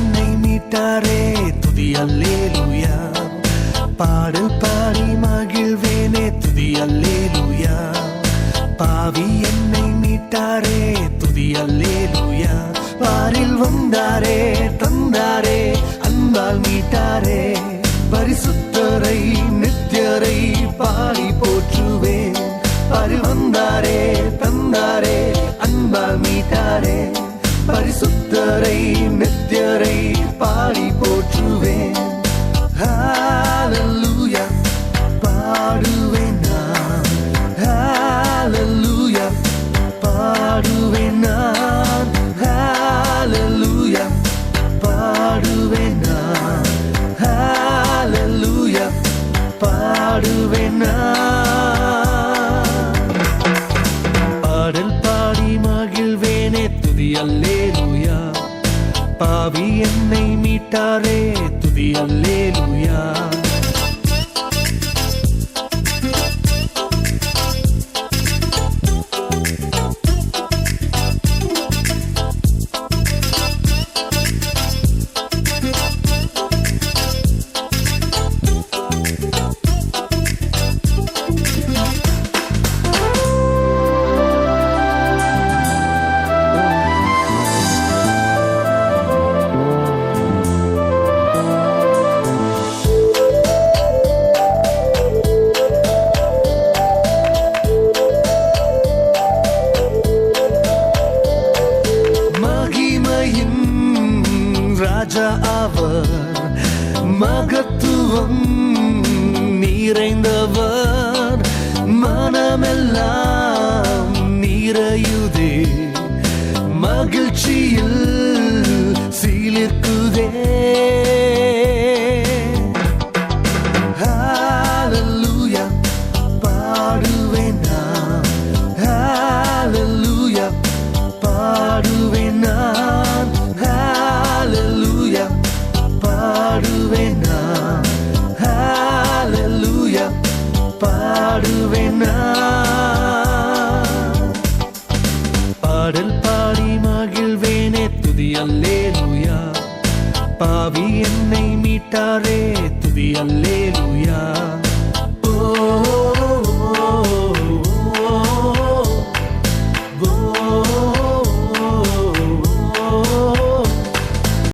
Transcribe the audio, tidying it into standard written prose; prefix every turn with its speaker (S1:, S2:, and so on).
S1: என்னை மீட்டாரே துதி அல்லேலூயா. பாடல் பாடி மகிழ்வேனே துதி அல்லேலூயா. பாவி என்னை மீட்டாரே துதி அல்லேலூயா. பாரில் வந்தாரே தந்தாரே அன்பால் மீட்டாரே. பரிசுத்தரை நித்தியரை பாடி போற்றுவேன். பாரில் வந்தாரே தந்தாரே அன்பால் மீட்டாரே. பரிசுத்தரை நித்தியரை பாடி போற்றுவேன். ஹல்லேலூயா பாடுவேன் நான். ஹல்லேலூயா பாடுவேன் நான். ஹல்லேலூயா பாடுவேன் நான். ஹல்லேலூயா பாடுவேன் நான். பாடல் பாடி மகிழ்வேனே துதி அல்லேலூயா. பாவி என்னை மீட்டாரே துதி அல்லேலூயா. ராஜா அவர் மகத்துவம் நிறைந்தவர். மனமெல்லாம் நிறையுதே மகிழ்ச்சியில் சீலிர்க்குதே. ஹல்லேலூயா பாடுவேன் நான். ஹல்லேலூயா பாடுவேன் நான். ஹல்லேலூயா பாடுவேன் நான். ஹல்லேலூயா பாடுவேன் நான். பாடல் பாடி மகிழ்வேனே துதி அல்லேலூயா. பாவி என்னை மீட்டாரே துதி அல்லேலூயா. ஓ